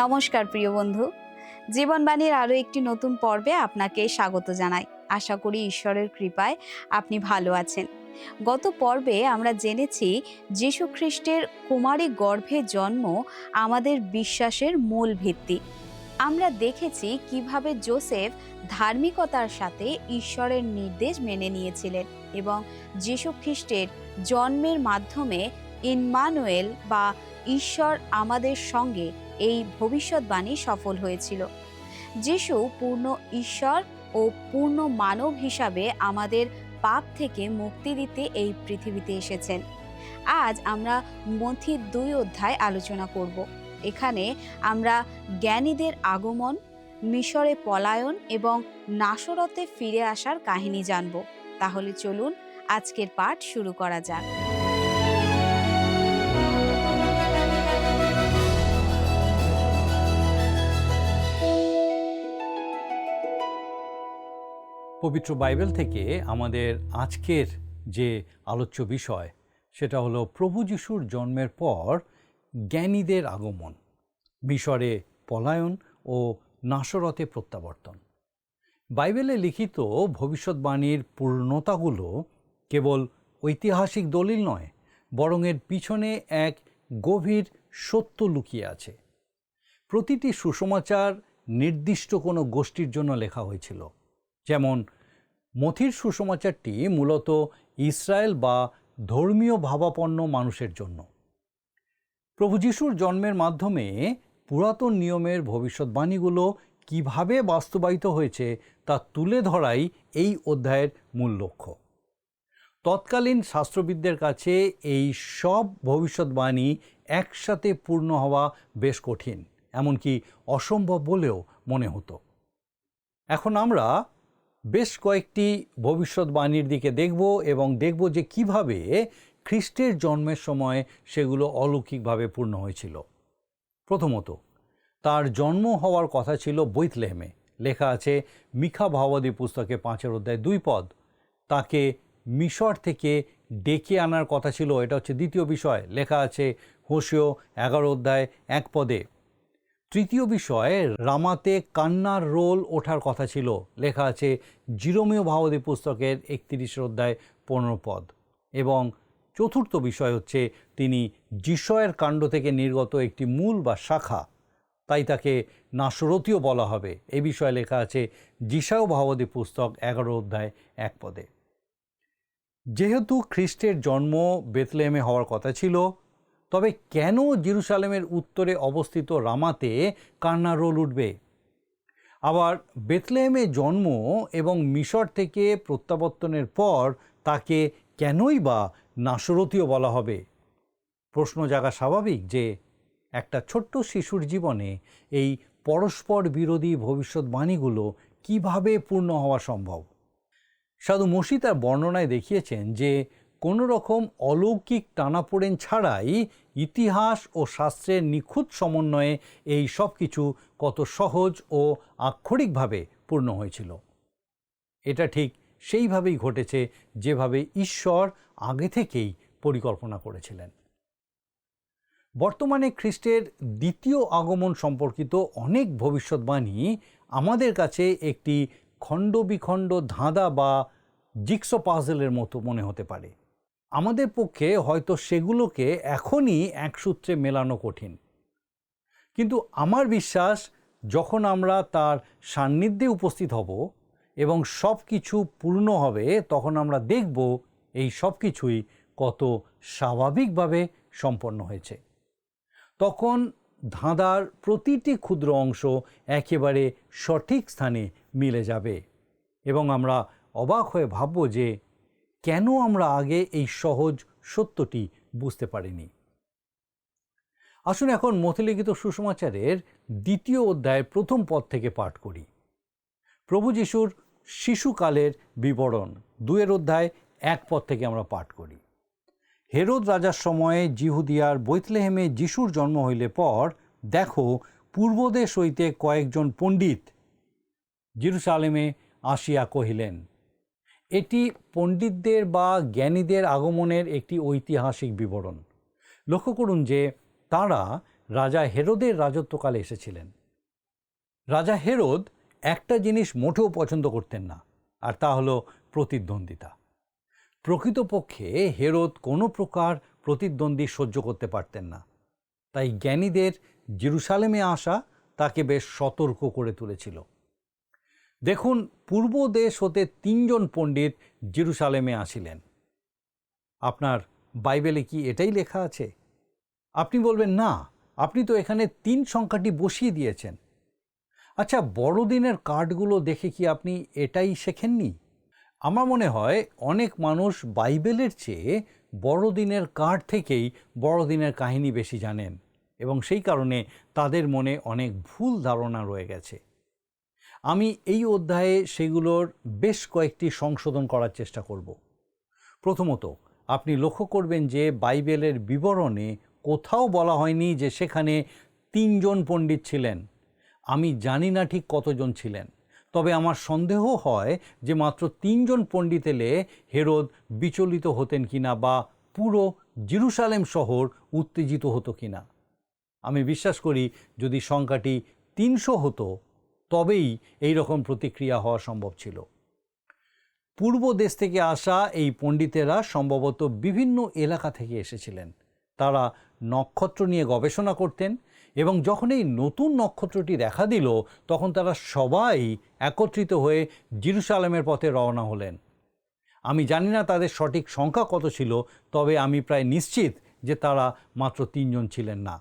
নমস্কার প্রিয় বন্ধু, জীবনবাণীর আরও একটি নতুন পর্বে আপনাকে স্বাগত জানাই। আশা করি ঈশ্বরের কৃপায় আপনি ভালো আছেন। গত পর্বে আমরা জেনেছি যীশু খ্রিস্টের কুমারী গর্ভে জন্ম আমাদের বিশ্বাসের মূল ভিত্তি। আমরা দেখেছি কিভাবে যোসেফ ধার্মিকতার সাথে ঈশ্বরের নির্দেশ মেনে নিয়েছিলেন এবং যীশু খ্রিস্টের জন্মের মাধ্যমে ইম্মানুয়েল বা ঈশ্বর আমাদের সঙ্গে এই ভবিষ্যৎবাণী সফল হয়েছিল। যিশু পূর্ণ ঈশ্বর ও পূর্ণ মানব হিসাবে আমাদের পাপ থেকে মুক্তি দিতে এই পৃথিবীতে এসেছেন। আজ আমরা মথি 2 অধ্যায় আলোচনা করব। এখানে আমরা জ্ঞানীদের আগমন, মিশরে পলায়ন এবং নাসরতে ফিরে আসার কাহিনী জানব। তাহলে চলুন আজকের পাঠ শুরু করা যাক। পবিত্র বাইবেল থেকে আমাদের আজকের যে আলোচ্য বিষয় সেটা হলো প্রভু যিশুর জন্মের পর জ্ঞানীদের আগমন, মিশরে পলায়ন ও নাসরতে প্রত্যাবর্তন। বাইবেলে লিখিত ভবিষ্যৎবাণীর পূর্ণতাগুলো কেবল ঐতিহাসিক দলিল নয়, বরং এর পিছনে এক গভীর সত্য লুকিয়ে আছে। প্রতিটি সুসমাচার নির্দিষ্ট কোনো গোষ্ঠীর জন্য লেখা হয়েছিল। যেমন মথির সুসমাচারটি মূলত ইসরায়েল বা ধর্মীয় ভাবাপন্ন মানুষের জন্য। প্রভু যিশুর জন্মের মাধ্যমে পুরাতন নিয়মের ভবিষ্যৎবাণীগুলো কিভাবে বাস্তবায়িত হয়েছে তা তুলে ধরাই এই অধ্যায়ের মূল লক্ষ্য। তৎকালীন শাস্ত্রবিদদের কাছে এই সব ভবিষ্যৎবাণী একসাথে পূর্ণ হওয়া বেশ কঠিন, এমনকি অসম্ভব বলেও মনে হতো। এখন আমরা বেশ কয়েকটি ভবিষ্যৎবাণীর দিকে দেখব এবং দেখব যে কিভাবে খ্রিস্টের জন্মের সময় সেগুলো অলৌকিকভাবে পূর্ণ হয়েছিল। প্রথমত, তার জন্ম হওয়ার কথা ছিল বেথলেহেমে। লেখা আছে মিখা ভাবাদী পুস্তকে 5 অধ্যায় 2 পদ। তাকে মিশর থেকে ডেকে আনার কথা ছিল, এটা হচ্ছে দ্বিতীয় বিষয়। লেখা আছে হোশেয় 11 অধ্যায় 1 পদে। তৃতীয় বিষয়ে রামাতে কান্নার রোল ওঠার কথা ছিল। লেখা আছে জিরোমীয় ভাবাদী পুস্তকের 31 অধ্যায় 15 পদ। এবং চতুর্থ বিষয় হচ্ছে তিনি যিশয়ের কাণ্ড থেকে নির্গত একটি মূল বা শাখা, তাই তাকে নাসরতীয় বলা হবে। এই বিষয়ে লেখা আছে যিশায় ভাবাদী পুস্তক 11 অধ্যায় 1 পদে। যেহেতু খ্রিস্টের জন্ম বেথলেহেমে হওয়ার কথা ছিল, তবে কেন জেরুসালেমের উত্তরে অবস্থিত রামাতে কান্নার রোল উঠবে? আবার বেথলেহেমে জন্ম এবং মিশর থেকে প্রত্যাবর্তনের পর তাকে কেনই বা নাসরতীয় বলা হবে? প্রশ্ন জাগা স্বাভাবিক যে একটা ছোট্ট শিশুর জীবনে এই পরস্পর বিরোধী ভবিষ্যৎবাণীগুলো কিভাবে পূর্ণ হওয়া সম্ভব? সাধু মসি তার বর্ণনায় দেখিয়েছেন যে কোনো রকম অলৌকিক টানাপোড়েন ছাড়াই ইতিহাস ও শাস্ত্রের নিখুঁত সমন্বয়ে এই সব কিছু কত সহজ ও আক্ষরিকভাবে পূর্ণ হয়েছিল। এটা ঠিক সেইভাবেই ঘটেছে যেভাবে ঈশ্বর আগে থেকেই পরিকল্পনা করেছিলেন। বর্তমানে খ্রিস্টের দ্বিতীয় আগমন সম্পর্কিত অনেক ভবিষ্যৎবাণী আমাদের কাছে একটি খণ্ডবিখণ্ড ধাঁধা বা জিগসো পাজলের মতো মনে হতে পারে। আমাদের পক্ষে হয়তো সেগুলোকে এখনই এক সূত্রে মেলানো কঠিন, কিন্তু আমার বিশ্বাস যখন আমরা তার সান্নিধ্যে উপস্থিত হব এবং সব কিছু পূর্ণ হবে, তখন আমরা দেখব এই সব কিছুই কত স্বাভাবিকভাবে সম্পন্ন হয়েছে। তখন ধাঁধার প্রতিটি ক্ষুদ্র অংশ একেবারে সঠিক স্থানে মিলে যাবে এবং আমরা অবাক হয়ে ভাবব যে কেন আমরা আগে এই সহজ সত্যটি বুঝতে পারিনি। আসুন এখন মথিলিখিত সুসমাচারের 2 অধ্যায়ের 1 পদ থেকে পাঠ করি। প্রভু যিশুর শিশুকালের বিবরণ 2 অধ্যায় 1 পদ থেকে আমরা পাঠ করি। হেরোদ রাজার সময়ে জিহুদিয়ার বেথলেহেমে যিশুর জন্ম হইলে পর দেখো, পূর্বদেশ হইতে কয়েকজন পণ্ডিত জেরুসালেমে আসিয়া কহিলেন। এটি পণ্ডিতদের বা জ্ঞানীদের আগমনের একটি ঐতিহাসিক বিবরণ। লক্ষ্য করুন যে তারা রাজা হেরোদের রাজত্বকালে এসেছিলেন। রাজা হেরোদ একটা জিনিস মোটেও পছন্দ করতেন না, আর তা হলো প্রতিদ্বন্দ্বিতা। প্রকৃতপক্ষে হেরোদ কোনো প্রকার প্রতিদ্বন্দ্বী সহ্য করতে পারতেন না। তাই জ্ঞানীদের জেরুসালেমে আসা তাকে বেশ সতর্ক করে তুলেছিল। দেখুন, পূর্ব দেশ হতে 3 জন পণ্ডিত জেরুসালেমে আসিলেন। আপনার বাইবেলে কি এটাই লেখা আছে? আপনি বলবেন, না, আপনি তো এখানে 3 সংখ্যাটি বসিয়ে দিয়েছেন। আচ্ছা, বড়দিনের কার্ডগুলো দেখে কি আপনি এটাই শেখেননি? আমার মনে হয় অনেক মানুষ বাইবেলের চেয়ে বড়দিনের কার্ড থেকেই বড়দিনের কাহিনী বেশি জানেন, এবং সেই কারণে তাদের মনে অনেক ভুল ধারণা রয়ে গেছে। আমি এই অধ্যায়ে সেগুলোর বেশ কয়েকটি সংশোধন করার চেষ্টা করব। প্রথমত, আপনি লক্ষ্য করবেন যে বাইবেলের বিবরণে কোথাও বলা হয়নি যে সেখানে 3 জন পণ্ডিত ছিলেন। আমি জানি না ঠিক কতজন ছিলেন, তবে আমার সন্দেহ হয় যে মাত্র 3 জন পণ্ডিত এলে হেরোদ বিচলিত হতেন কিনা, বা পুরো জেরুসালেম শহর উত্তেজিত হতো কিনা। আমি বিশ্বাস করি যদি সংখ্যাটি 300 হতো তবেই এই রকম প্রতিক্রিয়া হওয়া সম্ভব ছিল। পূর্ব দেশ থেকে আসা এই পণ্ডিতেরা সম্ভবত বিভিন্ন এলাকা থেকে এসেছিলেন। তারা নক্ষত্র নিয়ে গবেষণা করতেন, এবং যখন এই নতুন নক্ষত্রটি দেখা দিল তখন তারা সবাই একত্রিত হয়ে জেরুসালেমের পথে রওনা হলেন। আমি জানি না তাদের সঠিক সংখ্যা কত ছিল, তবে আমি প্রায় নিশ্চিত যে তারা মাত্র 3 জন ছিলেন না।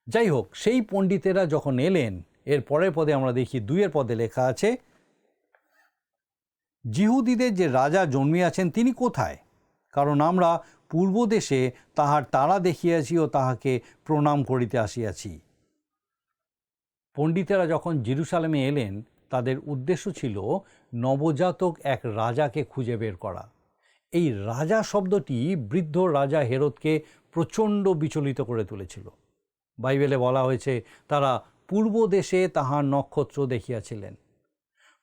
যাই হোক, সেই পণ্ডিতেরা যখন এলেন, এর পরের পদে আমরা দেখি 2 পদে লেখা আছে, যিহুদীদের যে রাজা জন্মিয়াছেন তিনি কোথায়? কারণ আমরা পূর্ব দেশে তাহার তারা দেখিয়াছি ও তাহাকে প্রণাম করিতে আসিয়াছি। পণ্ডিতেরা যখন জেরুসালেমে এলেন তাদের উদ্দেশ্য ছিল নবজাতক এক রাজাকে খুঁজে বের করা। এই রাজা শব্দটি বৃদ্ধ রাজা হেরোদকে প্রচণ্ড বিচলিত করে তুলেছিল। বাইবেলে বলা হয়েছে তারা পূর্ব দেশে তাহার নক্ষত্র দেখিয়াছিলেন।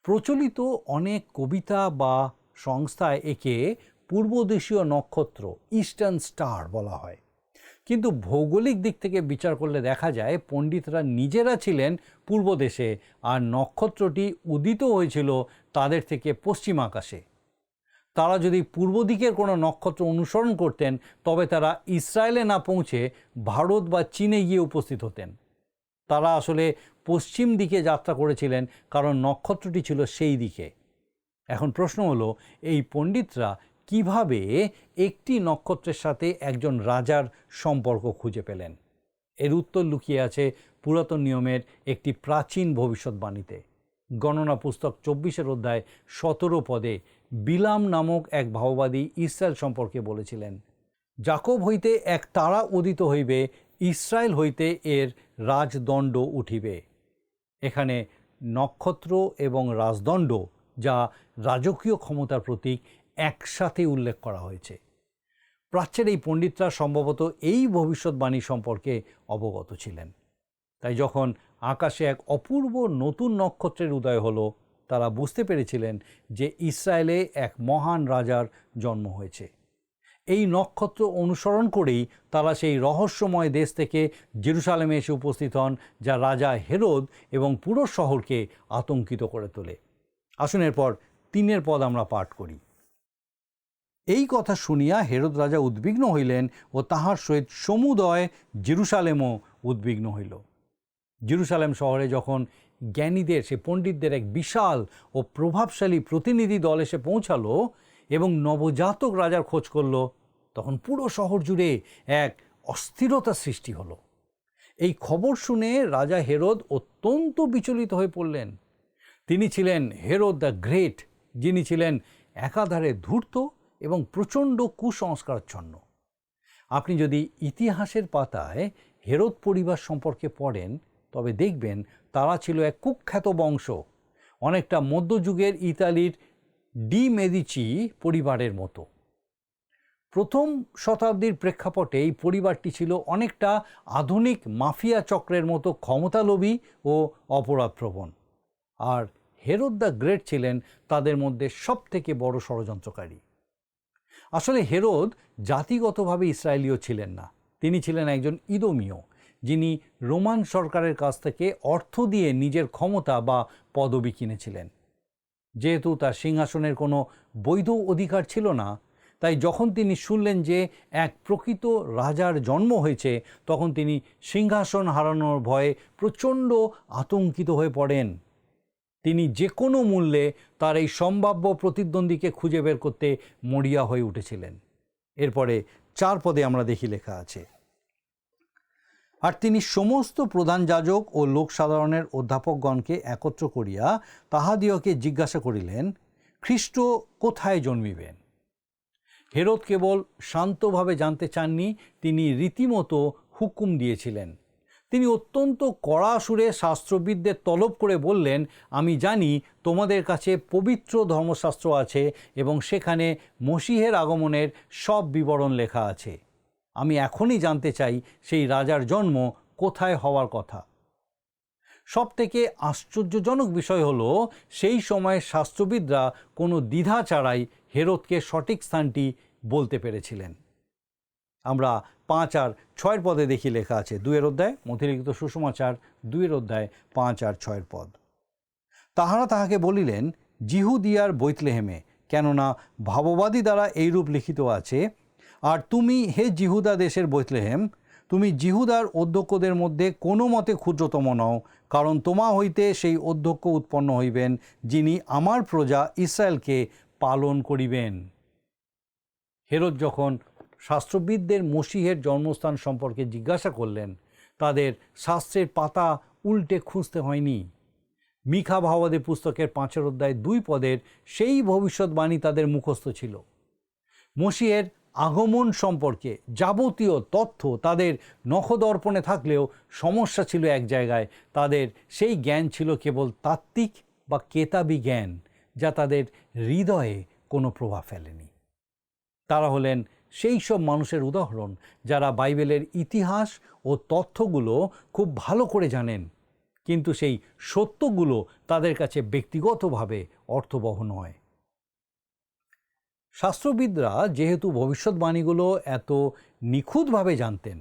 প্রচলিত অনেক কবিতা বা সংস্থায় একে পূর্বদেশীয় নক্ষত্র, ইস্টার্ন স্টার বলা হয়। কিন্তু ভৌগোলিক দিক থেকে বিচার করলে দেখা যায় পণ্ডিতরা নিজেরা ছিলেন পূর্ব দেশে, আর নক্ষত্রটি উদিত হয়েছিল তাদের থেকে পশ্চিম আকাশে। তারা যদি পূর্ব দিকের কোনো নক্ষত্র অনুসরণ করতেন তবে তারা ইসরায়েলে না পৌঁছে ভারত বা চীনে গিয়ে উপস্থিত হতেন। তারা আসলে পশ্চিম দিকে যাত্রা করেছিলেন, কারণ নক্ষত্রটি ছিল সেই দিকে। এখন প্রশ্ন হলো, এই পণ্ডিতরা কিভাবে একটি নক্ষত্রের সাথে একজন রাজার সম্পর্ক খুঁজে পেলেন? এর উত্তর লুকিয়ে আছে পুরাতন নিয়মের একটি প্রাচীন ভবিষ্যৎবাণীতে। গণনা পুস্তক 24 অধ্যায় 17 পদে বিলাম নামক এক ভাববাদী ইসরায়েল সম্পর্কে বলেছিলেন, যাকব হইতে এক তারা উদিত হইবে, ইসরায়েল হইতে এর রাজদণ্ড উঠিবে। এখানে নক্ষত্র এবং রাজদণ্ড, যা রাজকীয় ক্ষমতার প্রতীক, একসাথে উল্লেখ করা হয়েছে। প্রাচ্যের এই পণ্ডিতরা সম্ভবত এই ভবিষ্যৎবাণী সম্পর্কে অবগত ছিলেন। তাই যখন আকাশে এক অপূর্ব নতুন নক্ষত্রের উদয় হলো, তারা বুঝতে পেরেছিলেন যে ইসরায়েলে এক মহান রাজার জন্ম হয়েছে। এই নক্ষত্র অনুসরণ করেই তারা সেই রহস্যময় দেশ থেকে জেরুসালেমে এসে উপস্থিত হন, যা রাজা হেরোদ এবং পুরো শহরকে আতঙ্কিত করে তোলে। আসুন এরপর 3 পদ আমরা পাঠ করি। এই কথা শুনিয়া হেরোদ রাজা উদ্বিগ্ন হইলেন, ও তাহার সহিত সমুদয় জেরুসালেমও উদ্বিগ্ন হইল। জেরুসালেম শহরে যখন জ্ঞানীদের, সে পণ্ডিতদের এক বিশাল ও প্রভাবশালী প্রতিনিধি দল এসে পৌঁছালো এবং নবজাতক রাজার খোঁজ করল, তখন পুরো শহর জুড়ে এক অস্থিরতা সৃষ্টি হলো। এই খবর শুনে রাজা হেরোদ অত্যন্ত বিচলিত হয়ে পড়লেন। তিনি ছিলেন হেরোদ দ্য গ্রেট, যিনি ছিলেন একাধারে ধূর্ত এবং প্রচণ্ড কুসংস্কারাচ্ছন্ন। আপনি যদি ইতিহাসের পাতায় হেরোদ পরিবার সম্পর্কে পড়েন তবে দেখবেন তারা ছিল এক কুখ্যাত বংশ, অনেকটা মধ্যযুগের ইতালির ডি মেদিচি পরিবারের মতো। প্রথম শতাব্দীর প্রেক্ষাপটে এই পরিবারটি ছিল অনেকটা আধুনিক মাফিয়া চক্রের মতো ক্ষমতালোভী ও অপরাধপ্রবণ। আর হেরোদ দ্য গ্রেট ছিলেন তাদের মধ্যে সবথেকে বড় ষড়যন্ত্রকারী। আসলে হেরোদ জাতিগতভাবে ইসরায়েলীয় ছিলেন না, তিনি ছিলেন একজন ইদোমীয়, যিনি রোমান সরকারের কাছ থেকে অর্থ দিয়ে নিজের ক্ষমতা বা পদবি কিনেছিলেন। যেহেতু তার সিংহাসনের কোনো বৈধ অধিকার ছিল না, তাই যখন তিনি শুনলেন যে এক প্রকৃত রাজার জন্ম হয়েছে, তখন তিনি সিংহাসন হারানোর ভয়ে প্রচণ্ড আতঙ্কিত হয়ে পড়েন। তিনি যে কোনো মূল্যে তার এই সম্ভাব্য প্রতিদ্বন্দ্বীকে খুঁজে বের করতে মরিয়া হয়ে উঠেছিলেন। এরপরে 4 পদে আমরা দেখি লেখা আছে, আর তিনি সমস্ত প্রধান যাজক ও লোকসাধারণের অধ্যাপকগণকে একত্র করিয়া তাহাদিওকে জিজ্ঞাসা করিলেন, খ্রিস্ট কোথায় জন্মিবেন? হেরোদ কেবল শান্তভাবে জানতে চাননি, তিনি রীতিমতো হুকুম দিয়েছিলেন। তিনি অত্যন্ত কড়া সুরে শাস্ত্রবিদদের তলব করে বললেন, আমি জানি তোমাদের কাছে পবিত্র ধর্মশাস্ত্র আছে এবং সেখানে মসিহের আগমনের সব বিবরণ লেখা আছে। আমি এখনই জানতে চাই সেই রাজার জন্ম কোথায় হওয়ার কথা। সবথেকে আশ্চর্যজনক বিষয় হলো, সেই সময় শাস্ত্রবিদরা কোনো দ্বিধা ছাড়াই হেরোদকে সঠিক স্থানটি বলতে পেরেছিলেন। আমরা 5 আর 6 পদে দেখি লেখা আছে, 2 অধ্যায়, মথিলিখিত সুসমাচার 2 অধ্যায় 5 আর 6 পদ। তাহারা তাহাকে বলিলেন, জিহুদিয়ার বৈতলেহেমে, কেননা ভাববাদী দ্বারা এইরূপ লিখিত আছে, আর তুমি হে জিহুদা দেশের বৈতলেহেম, তুমি জিহুদার অধ্যক্ষদের মধ্যে কোনো মতে ক্ষুদ্রতম নও, কারণ তোমা হইতে সেই অধ্যক্ষ উৎপন্ন হইবেন, যিনি আমার প্রজা ইসরায়েলকে পালন করিবেন। হেরোদ যখন শাস্ত্রবিদদের মসিহের জন্মস্থান সম্পর্কে জিজ্ঞাসা করলেন, তাদের শাস্ত্রের পাতা উল্টে খুঁজতে হয়নি। মিখা ভাববাদী পুস্তকের 5 অধ্যায় 2 পদের সেই ভবিষ্যৎবাণী তাদের মুখস্থ ছিল। মসিহের আগমন সম্পর্কে যাবতীয় তথ্য তাদের নখদর্পণে থাকলেও সমস্যা ছিল এক জায়গায়, তাদের সেই জ্ঞান ছিল কেবল তাত্ত্বিক বা কেতাবি জ্ঞান, যা তাদের হৃদয়ে কোনো প্রভাব ফেলেনি। তারা হলেন সেই সব মানুষের উদাহরণ যারা বাইবেলের ইতিহাস ও তথ্যগুলো খুব ভালো করে জানেন, কিন্তু সেই সত্যগুলো তাদের কাছে ব্যক্তিগতভাবে অর্থবহ নয়। শাস্ত্রবিদরা যেহেতু ভবিষ্যৎবাণীগুলো এত নিখুঁতভাবে জানতেন,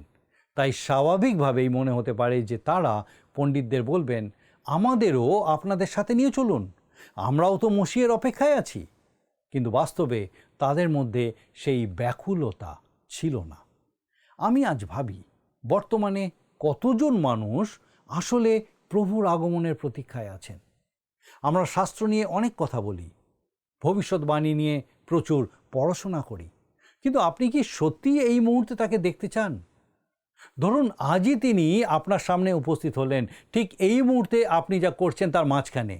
তাই স্বাভাবিকভাবেই মনে হতে পারে যে তারা পণ্ডিতদের বলবেন, আমাদেরও আপনাদের সাথে নিয়ে চলুন, আমরাও তো মসিহের অপেক্ষায় আছি। কিন্তু বাস্তবে তাদের মধ্যে সেই ব্যাকুলতা ছিল না। আমি আজ ভাবি, বর্তমানে কতজন মানুষ আসলে প্রভুর আগমনের প্রতীক্ষায় আছেন? আমরা শাস্ত্র নিয়ে অনেক কথা বলি, ভবিষ্যৎবাণী নিয়ে প্রচুর পড়াশোনা করি, কিন্তু আপনি কি সত্যি এই মুহূর্তে তাকে দেখতে চান? ধরুন আজই তিনি আপনার সামনে উপস্থিত হলেন, ঠিক এই মুহূর্তে আপনি যা করছেন তার মাঝখানে।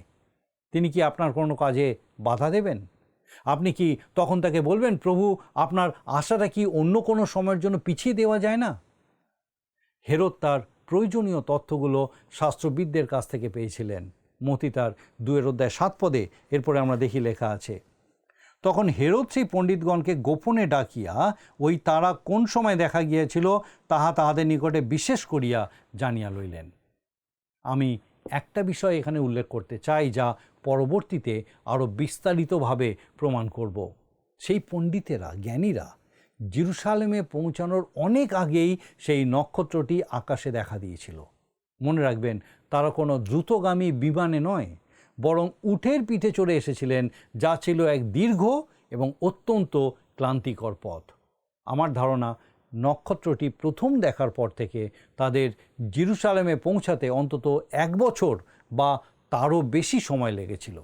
তিনি কি আপনার কোনো কাজে বাধা দেবেন? আপনি কি তখন তাকে বলবেন, প্রভু আপনার আশাটা কি অন্য কোনো সময়ের জন্য পিছিয়ে দেওয়া যায় না? হেরোদ তার প্রয়োজনীয় তথ্যগুলো শাস্ত্রবিদদের কাছ থেকে পেয়েছিলেন। মতি তার 2 অধ্যায় 7 পদে এরপরে আমরা দেখি লেখা আছে, তখন হেরোদ সেই পণ্ডিতগণকে গোপনে ডাকিয়া ওই তারা কোন সময় দেখা গিয়েছিল তাহা তাহাদের নিকটে বিশেষ করিয়া জানিয়া লইলেন। আমি একটা বিষয় এখানে উল্লেখ করতে চাই, যা পরবর্তীতে আরও বিস্তারিতভাবে প্রমাণ করব। সেই পণ্ডিতেরা, জ্ঞানীরা জেরুসালেমে পৌঁছানোর অনেক আগেই সেই নক্ষত্রটি আকাশে দেখা দিয়েছিল। মনে রাখবেন, তারা কোনো দ্রুতগামী বিমানে নয়, বরং উটের পিঠে চড়ে এসেছিলেন, যা ছিল এক দীর্ঘ এবং অত্যন্ত ক্লান্তিকর পথ। আমার ধারণা, নক্ষত্রটি প্রথম দেখার পর থেকে তাদের জেরুসালেমে পৌঁছাতে অন্তত 1 বছর বা তারও বেশি সময় লেগেছিল।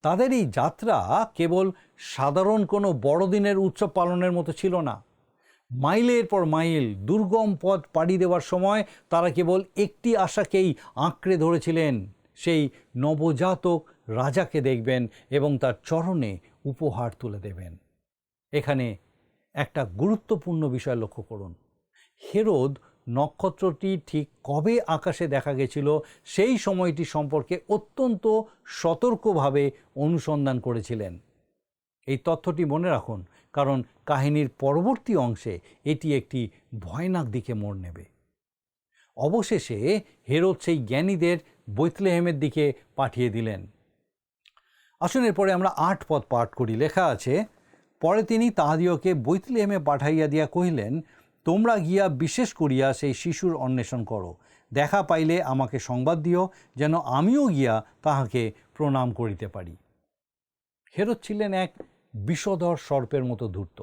তাদের এই যাত্রা কেবল সাধারণ কোনো বড়দিনের উৎসব পালনের মতো ছিল না। মাইলের পর মাইল দুর্গম পথ পাড়ি দেওয়ার সময় তারা কেবল একটি আশাকেই আঁকড়ে ধরেছিলেন, সেই নবজাতক রাজাকে দেখবেন এবং তার চরণে উপহার তুলে দেবেন। এখানে একটা গুরুত্বপূর্ণ বিষয় লক্ষ্য করুন, হেরোদ নক্ষত্রটি ঠিক কবে আকাশে দেখা গেছিল সেই সময়টি সম্পর্কে অত্যন্ত সতর্কভাবে অনুসন্ধান করেছিলেন। এই তথ্যটি মনে রাখুন, কারণ কাহিনীর পরবর্তী অংশে এটি একটি ভয়ানক দিকে মোড় নেবে। অবশেষে হেরোদ সেই জ্ঞানীদের বৈতলেহেমের দিকে পাঠিয়ে দিলেন। আসুন এরপরে আমরা 8 পদ পাঠ করি। লেখা আছে, পরে তিনি তাহাদিওকে বৈতলেহেমে পাঠাইয়া দিয়া কহিলেন, তোমরা গিয়া বিশেষ করিয়া সেই শিশুর অন্বেষণ করো, দেখা পাইলে আমাকে সংবাদ দিও, যেন আমিও গিয়া তাহাকে প্রণাম করিতে পারি। হেরোদ ছিলেন এক বিষধর সর্পের মতো ধূর্ত।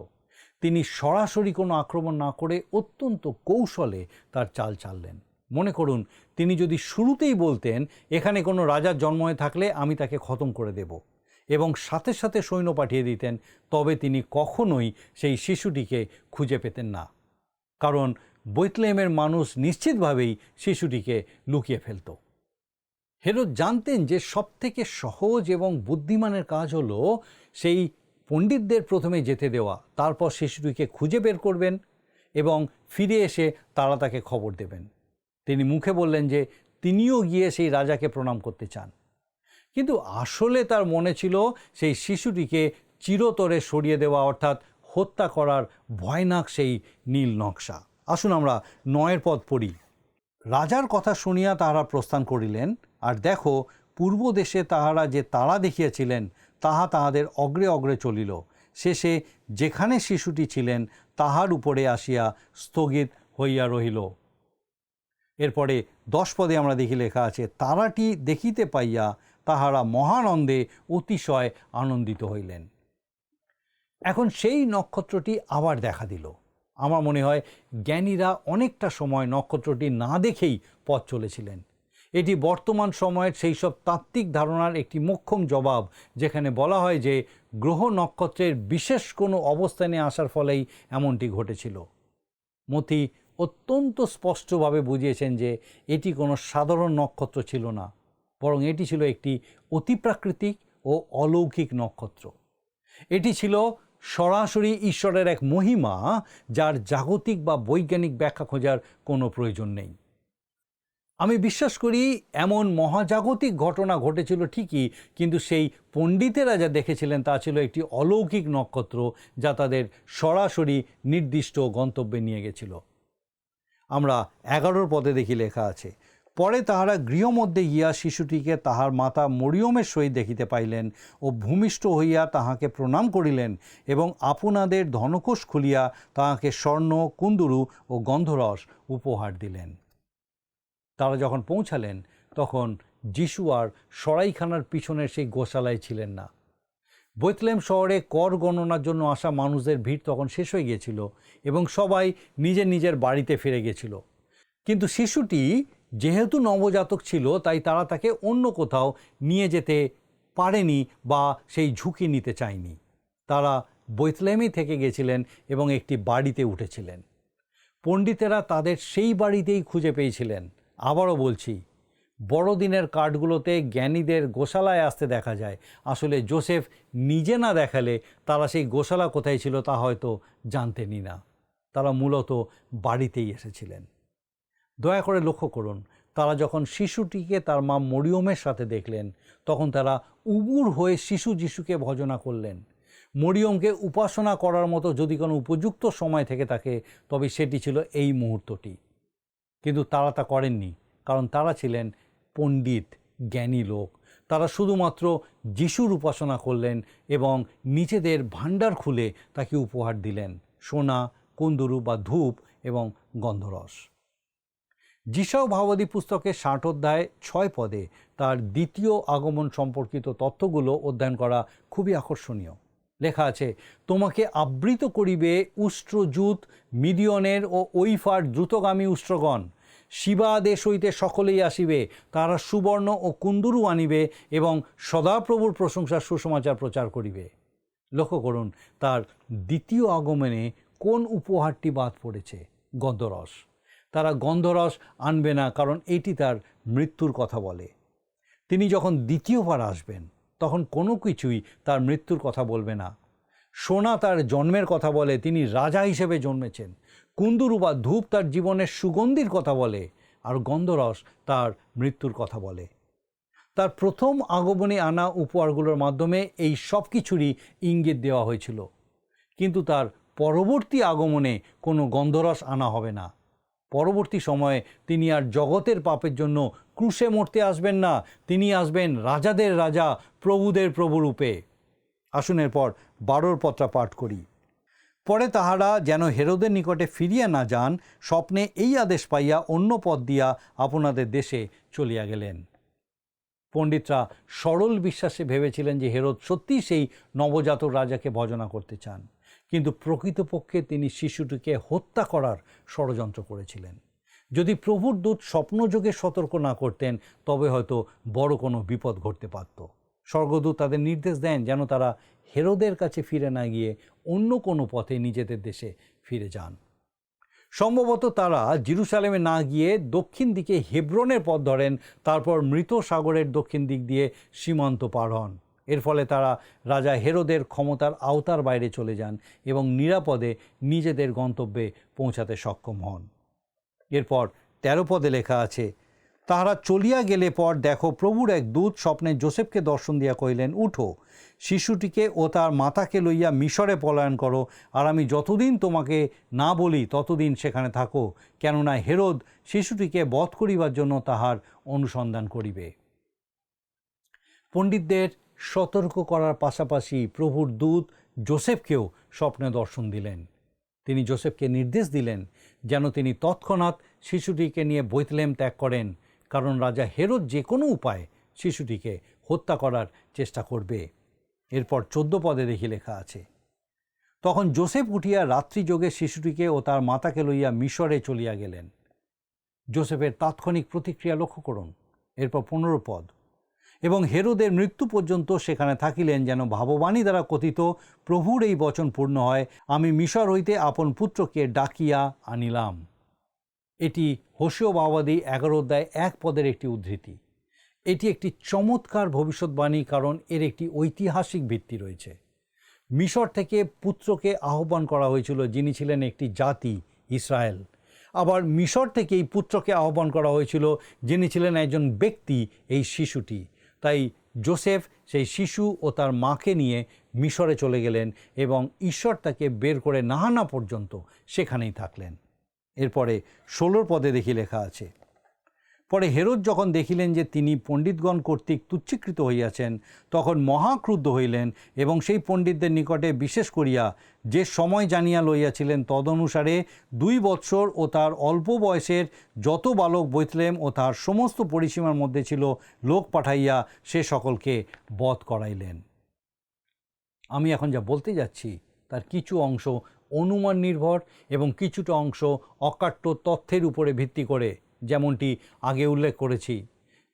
তিনি সরাসরি কোনো আক্রমণ না করে অত্যন্ত কৌশলে তার চাল চাললেন। মনে করুন, তিনি যদি শুরুতেই বলতেন এখানে কোনো রাজার জন্ম হয়ে থাকলে আমি তাকে খতম করে দেব, এবং সাথে সাথে সৈন্য পাঠিয়ে দিতেন, তবে তিনি কখনোই সেই শিশুটিকে খুঁজে পেতেন না, কারণ বেথলেহেমের মানুষ নিশ্চিতভাবেই শিশুটিকে লুকিয়ে ফেলত। হেরোদ জানতেন যে সবথেকে সহজ এবং বুদ্ধিমানের কাজ হলো সেই পণ্ডিতদের প্রথমে যেতে দেওয়া, তারপর শিশুটিকে খুঁজে বের করবেন এবং ফিরে এসে তারা তাকে খবর দেবেন। তিনি মুখে বললেন যে তিনিও গিয়ে সেই রাজাকে প্রণাম করতে চান, কিন্তু আসলে তার মনে ছিল সেই শিশুটিকে চিরতরে সরিয়ে দেওয়া, অর্থাৎ হত্যা করার ভয়ানক সেই নীল নকশা। আসুন আমরা 9 পদ পড়ি। রাজার কথা শুনিয়া তাহারা প্রস্থান করিলেন, আর দেখো, পূর্ব দেশে তাহারা যে তারা দেখিয়াছিলেন তাহা তাহাদের অগ্রে অগ্রে চলিল, শেষে যেখানে শিশুটি ছিলেন তাহার উপরে আসিয়া স্থগিত হইয়া রহিল। এরপরে 10 পদে আমরা দেখি লেখা আছে, তারাটি দেখিতে পাইয়া তাহারা মহানন্দে অতিশয় আনন্দিত হইলেন। এখন সেই নক্ষত্রটি আবার দেখা দিল। আমার মনে হয় জ্ঞানীরা অনেকটা সময় নক্ষত্রটি না দেখেই পথ চলেছিলেন। এটি বর্তমান সময়ের সেই সব তাত্ত্বিক ধারণার একটি মোক্ষম জবাব, যেখানে বলা হয় যে গ্রহ নক্ষত্রের বিশেষ কোনো অবস্থানে আসার ফলেই এমনটি ঘটেছিল। মতি অত্যন্ত স্পষ্টভাবে বুঝিয়েছেন যে এটি কোনো সাধারণ নক্ষত্র ছিল না, বরং এটি ছিল একটি অতিপ্রাকৃতিক ও অলৌকিক নক্ষত্র। এটি ছিল সরাসরি ঈশ্বরের এক মহিমা, যার জাগতিক বা বৈজ্ঞানিক ব্যাখ্যা খোঁজার কোনো প্রয়োজন নেই। আমি বিশ্বাস করি এমন মহাজাগতিক ঘটনা ঘটেছিল ঠিকই, কিন্তু সেই পণ্ডিতেরা যা দেখেছিলেন তা ছিল একটি অলৌকিক নক্ষত্র, যা তাদের সরাসরি নির্দিষ্ট গন্তব্যে নিয়ে গেছিল। আমরা 11 পদে দেখি লেখা আছে, পরে তাহারা গৃহমধ্যে গিয়া শিশুটিকে তাহার মাতা মরিয়মের সহিত দেখিতে পাইলেন ও ভূমিষ্ঠ হইয়া তাহাকে প্রণাম করিলেন, এবং আপনাদের ধনকোষ খুলিয়া তাহাকে স্বর্ণ, কুন্দুরু ও গন্ধরস উপহার দিলেন। তারা যখন পৌঁছালেন তখন যিশু আর সরাইখানার পিছনের সেই গোশালায় ছিলেন না। বেথলেহেম শহরে কর গণনার জন্য আসা মানুষদের ভিড় তখন শেষ হয়ে গিয়েছিল এবং সবাই নিজের নিজের বাড়িতে ফিরে গেছিল। কিন্তু শিশুটি যেহেতু নবজাতক ছিল, তাই তারা তাকে অন্য কোথাও নিয়ে যেতে পারেনি বা সেই ঝুঁকি নিতে চায়নি। তারা বেথলেহেমই থেকে গেছিলেন এবং একটি বাড়িতে উঠেছিলেন। পণ্ডিতেরা তাদের সেই বাড়িতেই খুঁজে পেয়েছিলেন। আবারও বলছি, বড়দিনের কার্ডগুলোতে জ্ঞানীদের গোশালায় আসতে দেখা যায়। আসলে যোসেফ নিজে না দেখালে তারা সেই গোশালা কোথায় ছিল তা হয়তো জানতেনই না। তারা মূলত বাড়িতেই এসেছিলেন। দয়া করে লক্ষ্য করুন, তারা যখন শিশুটিকে তার মা মরিয়মের সাথে দেখলেন, তখন তারা উবুর হয়ে শিশু যিশুকে ভজনা করলেন। মরিয়মকে উপাসনা করার মতো যদি কোনো উপযুক্ত সময় থেকে থাকে, তবে সেটি ছিল এই মুহূর্তটি। কিন্তু তারা তা করেননি, কারণ তারা ছিলেন পণ্ডিত, জ্ঞানী লোক। তারা শুধুমাত্র যিশুর উপাসনা করলেন এবং নিজেদের ভাণ্ডার খুলে তাকে উপহার দিলেন, সোনা, কুন্দুরু বা ধূপ এবং গন্ধরস। যিশাও ভাবাদী পুস্তকের 60 অধ্যায় 6 পদে তার দ্বিতীয় আগমন সম্পর্কিত তথ্যগুলো অধ্যয়ন করা খুবই আকর্ষণীয়। লেখা আছে, তোমাকে আবৃত করিবে উষ্ট্রজূত, মিডিয়নের ও ওইফার দ্রুতগামী উষ্ট্রগণ। শিবা দেশ হইতে সকলেই আসিবে, তারা সুবর্ণ ও কুন্দুরু আনিবে এবং সদাপ্রভুর প্রশংসার সুসমাচার প্রচার করিবে। লক্ষ্য করুন, তার দ্বিতীয় আগমনে কোন উপহারটি বাদ পড়েছে? গন্ধরস। তারা গন্ধরস আনবে না, কারণ এটি তার মৃত্যুর কথা বলে। তিনি যখন দ্বিতীয়বার আসবেন তখন কোনো কিছুই তার মৃত্যুর কথা বলবে না। সোনা তার জন্মের কথা বলে, তিনি রাজা হিসেবে জন্মেছেন। কুন্দুরু বা ধূপ তার জীবনের সুগন্ধির কথা বলে, আর গন্ধরস তার মৃত্যুর কথা বলে। তার প্রথম আগমনে আনা উপহারগুলোর মাধ্যমে এই সব কিছুরই ইঙ্গিত দেওয়া হয়েছিল। কিন্তু তার পরবর্তী আগমনে কোনো গন্ধরস আনা হবে না। পরবর্তী সময়ে তিনি আর জগতের পাপের জন্য ক্রুশে মরতে আসবেন না, তিনি আসবেন রাজাদের রাজা, প্রভুদের প্রভু রূপে। আসুন এরপর 12 পদটা পাঠ করি। পরে তাহারা যেন হেরোদের নিকটে ফিরিয়া না যান, স্বপ্নে এই আদেশ পাইয়া অন্য পথ দিয়া আপনাদের দেশে চলিয়া গেলেন। পণ্ডিতরা সরল বিশ্বাসে ভেবেছিলেন যে হেরোদ সত্যিই সেই নবজাতক রাজাকে ভজনা করতে চান, কিন্তু প্রকৃতপক্ষে তিনি শিশুটিকে হত্যা করার ষড়যন্ত্র করেছিলেন। যদি প্রভুর দূত স্বপ্নযোগে সতর্ক না করতেন তবে হয়তো বড় কোনো বিপদ ঘটতে পারত। স্বর্গদূত তাদের নির্দেশ দেন যেন তারা হেরোদের কাছে ফিরে না গিয়ে অন্য কোনো পথে নিজেদের দেশে ফিরে যান। সম্ভবত তারা জেরুসালেমে না গিয়ে দক্ষিণ দিকে হেব্রনের পথ ধরেন, তারপর মৃত সাগরের দক্ষিণ দিক দিয়ে সীমান্ত পার হন। এর ফলে তারা রাজা হেরোদের ক্ষমতার আওতার বাইরে চলে যান এবং নিরাপদে নিজেদের গন্তব্যে পৌঁছাতে সক্ষম হন। এরপর 13 পদে লেখা আছে, তাহারা চলিয়া গেলে পর দেখো, প্রভুর এক দূত স্বপ্নে যোসেফকে দর্শন দিয়া কহিলেন, উঠো, শিশুটিকে ও তার মাতাকে লইয়া মিশরে পলায়ন করো, আর আমি যতদিন তোমাকে না বলি ততদিন সেখানে থাকো, কেননা হেরোদ শিশুটিকে বধ করিবার জন্য তাহার অনুসন্ধান করিবে। পণ্ডিতদের সতর্ক করার পাশাপাশি প্রভুর দূত যোসেফকেও স্বপ্নে দর্শন দিলেন। তিনি যোসেফকে নির্দেশ দিলেন যেন তিনি তৎক্ষণাৎ শিশুটিকে নিয়ে বেথলেহেম ত্যাগ করেন, কারণ রাজা হেরোদ যে কোনো উপায়ে শিশুটিকে হত্যা করার চেষ্টা করবে। এরপর 14 পদে দেখি লেখা আছে, তখন যোসেফ উঠিয়া রাত্রিযোগে শিশুটিকে ও তার মাতাকে লইয়া মিশরে চলিয়া গেলেন। যোসেফের তাৎক্ষণিক প্রতিক্রিয়া লক্ষ্য করুন। এরপর 15 পদ, এবং হেরোদের মৃত্যু পর্যন্ত সেখানে থাকিলেন, যেন ভাববাণী দ্বারা কথিত প্রভুর এই বচন পূর্ণ হয়, আমি মিশর হইতে আপন পুত্রকে ডাকিয়া আনিলাম। এটি হোশিয়া ভাববাদী 11 অধ্যায় 1 পদের একটি উদ্ধৃতি। এটি একটি চমৎকার ভবিষ্যৎবাণী, কারণ এর একটি ঐতিহাসিক ভিত্তি রয়েছে। মিশর থেকে পুত্রকে আহ্বান করা হয়েছিল, যিনি ছিলেন একটি জাতি, ইসরায়েল। আবার মিশর থেকে এই পুত্রকে আহ্বান করা হয়েছিল, যিনি ছিলেন একজন ব্যক্তি, এই শিশুটি। তাই যোসেফ সেই শিশু ও তার মাকে নিয়ে মিশরে চলে গেলেন এবং ঈশ্বর তাকে বের করে না আনা পর্যন্ত সেখানেই থাকলেন। এরপরে 16 পদে দেখি লেখা আছে, পরে হেরোদ যখন দেখিলেন যে তিনি পণ্ডিতগণ কর্তৃক তুচ্ছীকৃত হইয়াছেন, তখন মহাক্রুদ্ধ হইলেন এবং সেই পণ্ডিতদের নিকটে বিশেষ করিয়া যে সময় জানিয়া লইয়াছিলেন তদনুসারে 2 বৎসর ও তার অল্প বয়সের যত বালক বেথলেহেম ও তার সমস্ত পরিসীমার মধ্যে ছিল লোক পাঠাইয়া সে সকলকে বধ করাইলেন। আমি এখন যা বলতে যাচ্ছি তার কিছু অংশ অনুমান নির্ভর এবং কিছুটা অংশ অকাট্য তথ্যের উপরে ভিত্তি করে। যেমনটি আগে উল্লেখ করেছি,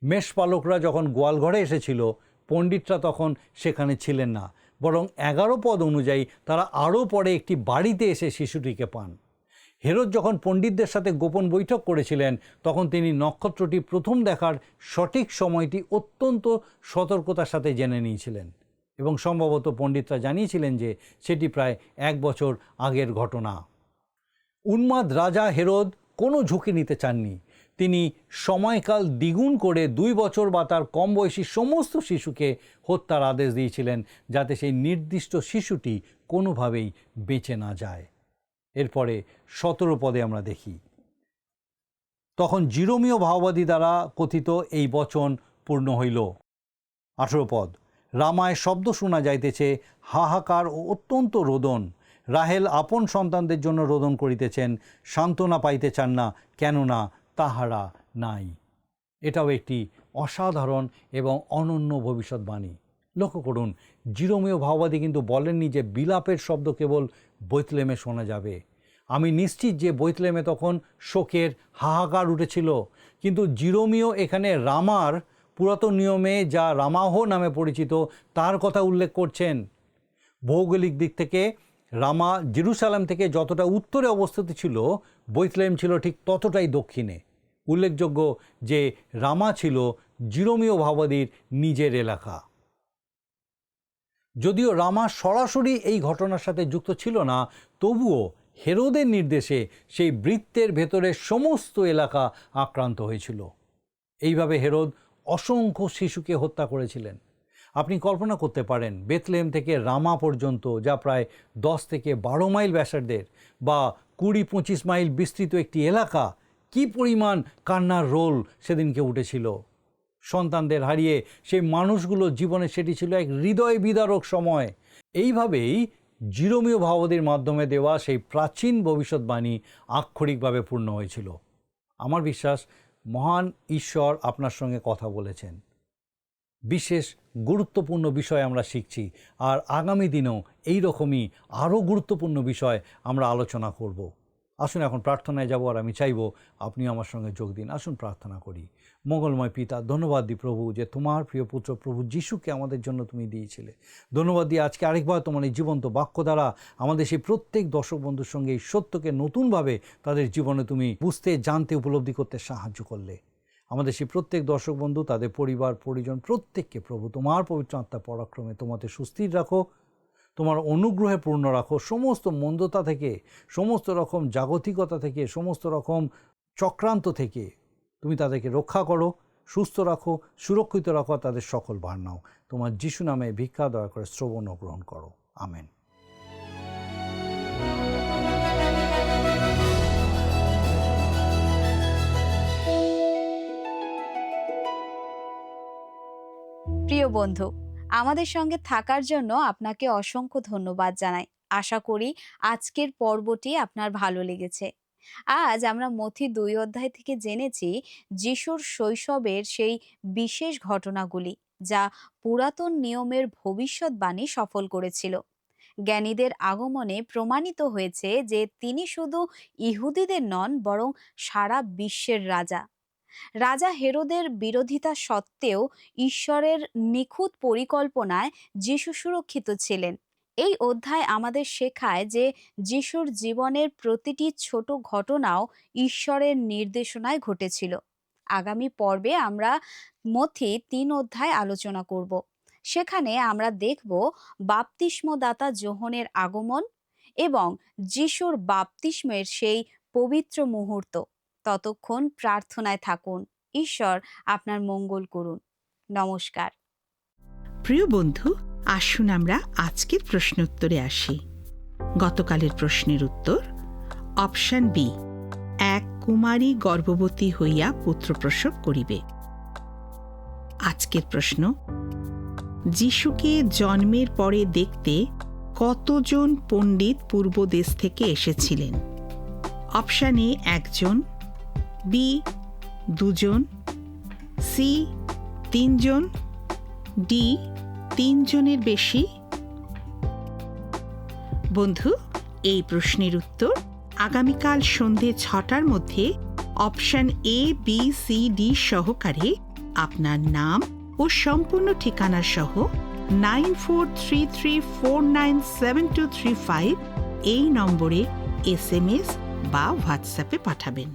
মেষপালকরা যখন গোয়ালঘরে এসেছিল, পণ্ডিতরা তখন সেখানে ছিলেন না, বরং 11 পদ অনুযায়ী তারা আরও পরে একটি বাড়িতে এসে শিশুটিকে পান। হেরোদ যখন পণ্ডিতদের সাথে গোপন বৈঠক করেছিলেন, তখন তিনি নক্ষত্রটি প্রথম দেখার সঠিক সময়টি অত্যন্ত সতর্কতার সাথে জেনে নিয়েছিলেন এবং সম্ভবত পণ্ডিতরা জানিয়েছিলেন যে সেটি প্রায় 1 বছর আগের ঘটনা। উন্মাদ রাজা হেরোদ কোনো ঝুঁকি নিতে চাননি। তিনি সময়কাল দ্বিগুণ করে 2 বছর বা তার কম বয়সী সমস্ত শিশুকে হত্যার আদেশ দিয়েছিলেন, যাতে সেই নির্দিষ্ট শিশুটি কোনোভাবেই বেঁচে না যায়। এরপরে 17 পদে আমরা দেখি, তখন জিরোমীয় ভাববাদী দ্বারা কথিত এই বচন পূর্ণ হইল। 18 পদ, রামায় শব্দ শোনা যাইতেছে, হাহাকার ও অত্যন্ত রোদন। রাহেল আপন সন্তানদের জন্য রোদন করিতেছেন, সান্ত্বনা পাইতে চান না, কেননা তাহারা নাই। এটাও একটি অসাধারণ এবং অনন্য ভবিষ্যৎবাণী। লক্ষ্য করুন, জিরোমীয় ভাববাদী কিন্তু বলেননি যে বিলাপের শব্দ কেবল বেথলেহেমে শোনা যাবে। আমি নিশ্চিত যে বেথলেহেমে তখন শোকের হাহাকার উঠেছিল, কিন্তু জিরোমীয় এখানে রামার, পুরাতন নিয়মে যা রামাহ নামে পরিচিত, তার কথা উল্লেখ করছেন। ভৌগোলিক দিক থেকে রামা জেরুসালেম থেকে যতটা উত্তরে অবস্থিত ছিল, বেথলেহেম ছিল ঠিক ততটাই দক্ষিণে। উল্লেখযোগ্য যে রামা ছিল জিরোমীয় ভাববাদীর নিজের এলাকা। যদিও রামা সরাসরি এই ঘটনার সাথে যুক্ত ছিল না, তবুও হেরোদের নির্দেশে সেই বৃত্তের ভেতরের সমস্ত এলাকা আক্রান্ত হয়েছিল। এইভাবে হেরোদ অসংখ্য শিশুকে হত্যা করেছিলেন। আপনি কল্পনা করতে পারেন বেথলেহেম থেকে রামা পর্যন্ত, যা প্রায় 10 থেকে 12 মাইল ব্যাসার্ধের বা 20-25 মাইল বিস্তৃত একটি এলাকা, কি পরিমাণ কান্নার রোল সেদিনকে উঠেছিল। সন্তানদের হারিয়ে সেই মানুষগুলোর জীবনে সেটি ছিল এক হৃদয় বিদারক সময়। এইভাবেই জিরোমীয় ভাববাদীর মাধ্যমে দেওয়া সেই প্রাচীন ভবিষ্যৎবাণী আক্ষরিকভাবে পূর্ণ হয়েছিল। আমার বিশ্বাস মহান ঈশ্বর আপনার সঙ্গে কথা বলেছেন। বিশেষ গুরুত্বপূর্ণ বিষয় আমরা শিখছি, আর আগামী দিনেও এই রকমই আরও গুরুত্বপূর্ণ বিষয় আমরা আলোচনা করব। আসুন এখন প্রার্থনায় যাব, আর আমি চাইব আপনি আমার সঙ্গে যোগ দিন। আসুন প্রার্থনা করি। মঙ্গলময় পিতা, ধন্যবাদ দিই প্রভু যে তোমার প্রিয় পুত্র প্রভু যিশুকে আমাদের জন্য তুমি দিয়েছিলে। ধন্যবাদ দিই আজকে আরেকবার তোমার এই জীবন্ত বাক্য দ্বারা আমাদের সেই প্রত্যেক দর্শক বন্ধুর সঙ্গে এই সত্যকে নতুনভাবে তাদের জীবনে তুমি বুঝতে, জানতে, উপলব্ধি করতে সাহায্য করলে। আমাদের সেই প্রত্যেক দর্শক বন্ধু, তাদের পরিবার পরিজন প্রত্যেককে প্রভু তোমার পবিত্র আত্মার পরাক্রমে তোমাদের সুস্থির রাখো, তোমার অনুগ্রহে পূর্ণ রাখো। সমস্ত মন্দতা থেকে, সমস্ত রকম জাগতিকতা থেকে, সমস্ত রকম চক্রান্ত থেকে তুমি তাদেরকে রক্ষা করো, সুস্থ রাখো, সুরক্ষিত রাখো, তাদের সকল ভার নাও। তোমার যিশু নামে ভিক্ষা দয়া করে শ্রবণ ও গ্রহণ করো। আমেন। প্রিয় বন্ধু, আমাদের সঙ্গে থাকার জন্য আপনাকে অসংখ্য ধন্যবাদ জানাই। আশা করি আজকের পর্বটি আপনার ভালো লেগেছে। আজ আমরা মথি 2 অধ্যায় থেকে জেনেছি যিশুর শৈশবের সেই বিশেষ ঘটনাগুলি, যা পুরাতন নিয়মের ভবিষ্যৎবাণী সফল করেছিল। জ্ঞানীদের আগমনে প্রমাণিত হয়েছে যে তিনি শুধু ইহুদিদের নন, বরং সারা বিশ্বের রাজা। রাজা হেরোদের বিরোধিতা সত্ত্বেও ঈশ্বরের নিখুঁত পরিকল্পনায় যিশু সুরক্ষিত ছিলেন। এই অধ্যায় আমাদের শেখায় যে যিশুর জীবনের প্রতিটি ছোট ঘটনাও ঈশ্বরের নির্দেশনায় ঘটেছিল। আগামী পর্বে আমরা মথি 3 অধ্যায় আলোচনা করব। সেখানে আমরা দেখব বাপ্তিস্মদাতা যোহনের আগমন এবং যিশুর বাপ্তিস্মের সেই পবিত্র মুহূর্ত। ততক্ষণ প্রার্থনায় থাকুন। ঈশ্বর আপনার মঙ্গল করুন। নমস্কার। প্রিয় বন্ধু, আসুন আমরা আজকের প্রশ্নোত্তরে আসি। গতকালের প্রশ্নের উত্তর অপশন বি, এক কুমারী গর্ভবতী হইয়া পুত্র প্রসব করিবে। আজকের প্রশ্ন, যিশুকে জন্মের পরে দেখতে কতজন পণ্ডিত পূর্ব দেশ থেকে এসেছিলেন? অপশন এ 1 জন, বি 2 জন, সি 3 জন, ডি 3 জনের বেশি। বন্ধু, এই প্রশ্নের উত্তর আগামীকাল সন্ধে 6টার মধ্যে option A, B, C, D সহকারে আপনার নাম ও সম্পূর্ণ ঠিকানা সহ 9433497235 এই নম্বরে SMS বা হোয়াটসঅ্যাপে পাঠাবেন।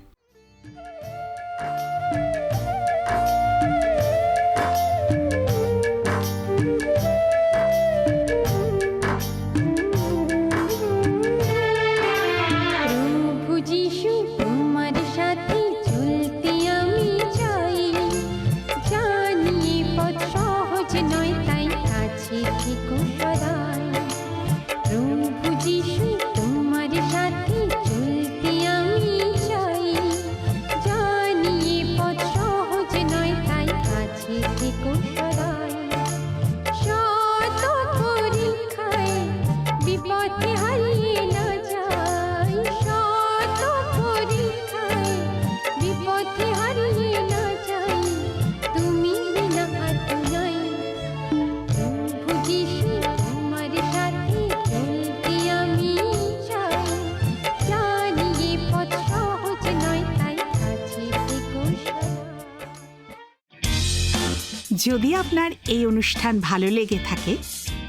যদি আপনার এই অনুষ্ঠান ভালো লেগে থাকে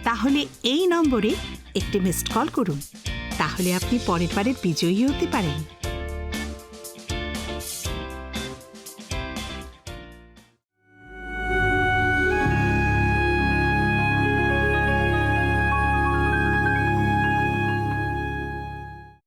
তাহলে এই নম্বরে একটি মিসড কল করুন। তাহলে আপনি পরের বারের বিজয়ী হতে পারেন।